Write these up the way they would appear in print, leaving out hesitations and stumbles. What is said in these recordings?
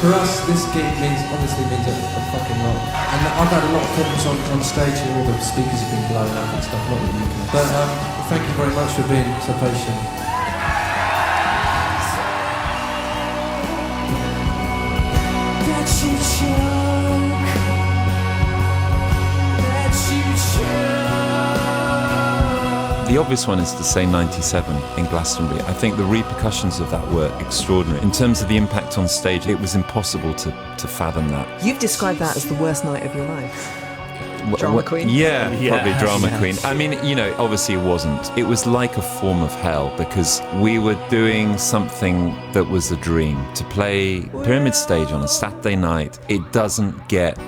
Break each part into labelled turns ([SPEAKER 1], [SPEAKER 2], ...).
[SPEAKER 1] For us, this gig honestly means a fucking lot. And I've had a lot of problems on stage here, all the speakers have been blown up and stuff, not really. But thank you very much for being so patient. That you choke, that you choke.
[SPEAKER 2] The obvious one is to say 97 in Glastonbury. I think the repercussions of that were extraordinary. In terms of the impact on stage, it was impossible to fathom that.
[SPEAKER 3] You've described that as the worst night of your life. Drama queen?
[SPEAKER 2] Yeah, probably drama queen. I mean, obviously it wasn't. It was like a form of hell because we were doing something that was a dream. To play Pyramid Stage on a Saturday night, it doesn't get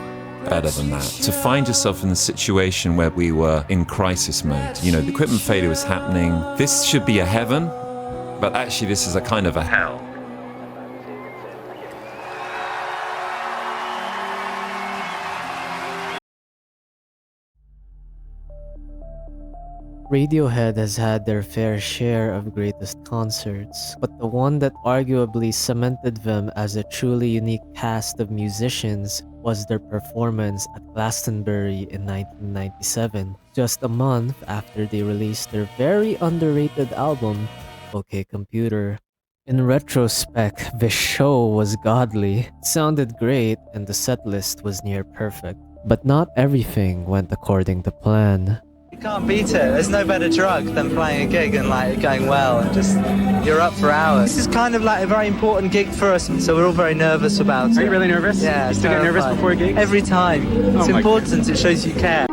[SPEAKER 2] better than that. To find yourself in the situation where we were in crisis mode, the equipment failure was happening. This should be a heaven, but actually this is a kind of a hell.
[SPEAKER 4] Radiohead has had their fair share of greatest concerts, but the one that arguably cemented them as a truly unique cast of musicians was their performance at Glastonbury in 1997, just a month after they released their very underrated album, OK Computer. In retrospect, the show was godly, it sounded great, and the setlist was near perfect. But not everything went according to plan.
[SPEAKER 5] You can't beat it. There's no better drug than playing a gig and going well and just you're up for hours. This is kind of like a very important gig for us, so we're all very nervous about it.
[SPEAKER 6] Are you really nervous?
[SPEAKER 5] Yeah.
[SPEAKER 6] You still get nervous before a gig?
[SPEAKER 5] Every time. It's important. It shows you care.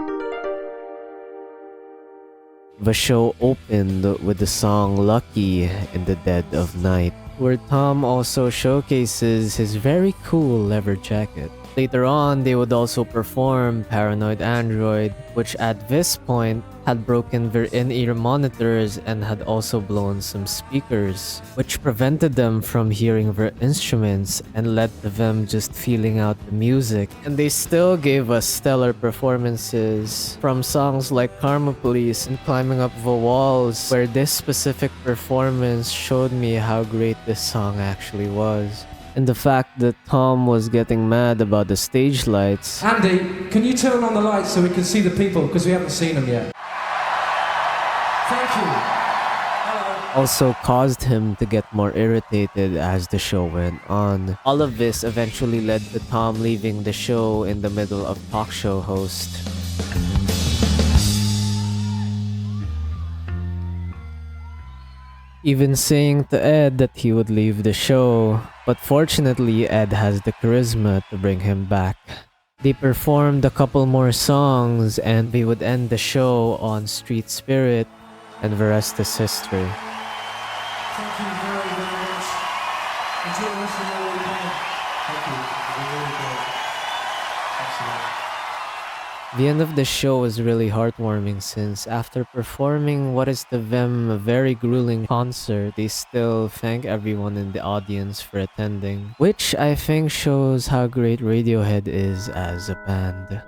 [SPEAKER 4] The show opened with the song Lucky in the Dead of Night, where Tom also showcases his very cool leather jacket. Later on, they would also perform Paranoid Android, which at this point had broken their in-ear monitors and had also blown some speakers, which prevented them from hearing their instruments and led to them just feeling out the music. And they still gave us stellar performances, from songs like Karma Police and Climbing Up the Walls, where this specific performance showed me how great this song actually was. And the fact that Tom was getting mad about the stage lights.
[SPEAKER 1] Andy, can you turn on the lights so we can see the people, because we haven't seen them yet. Thank you. Hello.
[SPEAKER 4] Also caused him to get more irritated as the show went on. All of this eventually led to Tom leaving the show in the middle of talk show host. Even saying to Ed that he would leave the show, but fortunately Ed has the charisma to bring him back. They performed a couple more songs and they would end the show on Street Spirit, and the rest is history.
[SPEAKER 1] Thank you very, very much. Enjoy the rest of your weekend. Thank you. You're really good. Excellent.
[SPEAKER 4] The end of the show was really heartwarming since after performing what is to them a very grueling concert, they still thank everyone in the audience for attending, which I think shows how great Radiohead is as a band.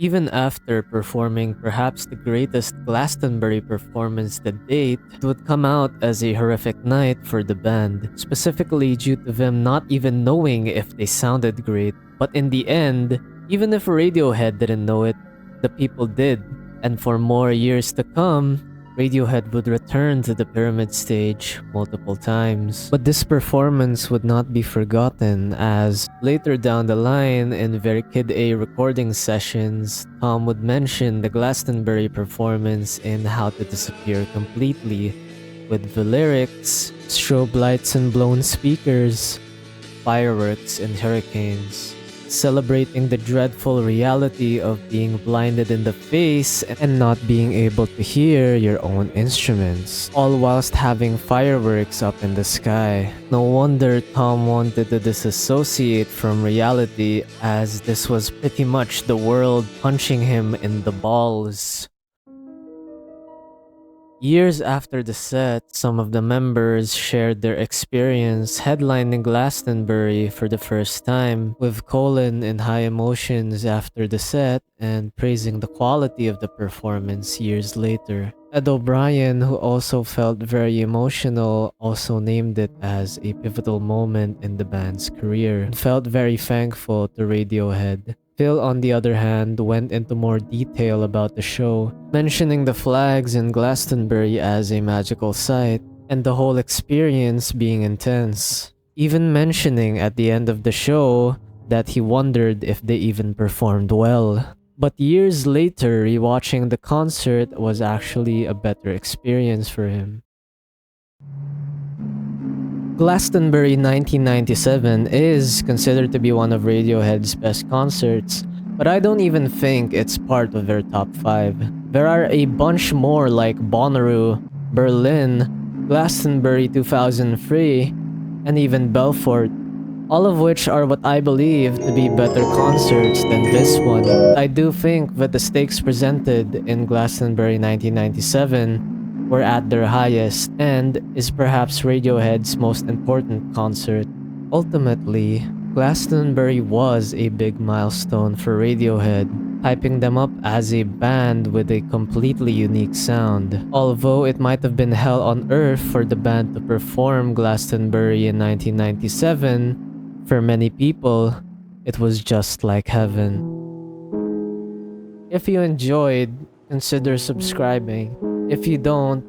[SPEAKER 4] Even after performing perhaps the greatest Glastonbury performance to date, it would come out as a horrific night for the band, specifically due to them not even knowing if they sounded great. But in the end, even if Radiohead didn't know it, the people did. And for more years to come, Radiohead would return to the Pyramid Stage multiple times. But this performance would not be forgotten, as later down the line in their Kid A recording sessions, Tom would mention the Glastonbury performance in How to Disappear Completely, with the lyrics, strobe lights and blown speakers, fireworks and hurricanes, celebrating the dreadful reality of being blinded in the face and not being able to hear your own instruments, all whilst having fireworks up in the sky. No wonder Tom wanted to disassociate from reality, as this was pretty much the world punching him in the balls. Years after the set, some of the members shared their experience headlining Glastonbury for the first time, with Colin in high emotions after the set and praising the quality of the performance years later. Ed O'Brien, who also felt very emotional, also named it as a pivotal moment in the band's career and felt very thankful to Radiohead. Phil, on the other hand, went into more detail about the show, mentioning the flags in Glastonbury as a magical sight and the whole experience being intense. Even mentioning at the end of the show that he wondered if they even performed well. But years later, rewatching the concert was actually a better experience for him. Glastonbury 1997 is considered to be one of Radiohead's best concerts, but I don't even think it's part of their top 5. There are a bunch more like Bonnaroo, Berlin, Glastonbury 2003, and even Belfort, all of which are what I believe to be better concerts than this one. I do think that the stakes presented in Glastonbury 1997 were at their highest and is perhaps Radiohead's most important concert. Ultimately, Glastonbury was a big milestone for Radiohead, hyping them up as a band with a completely unique sound. Although it might have been hell on earth for the band to perform Glastonbury in 1997, for many people, it was just like heaven. If you enjoyed, consider subscribing. If you don't,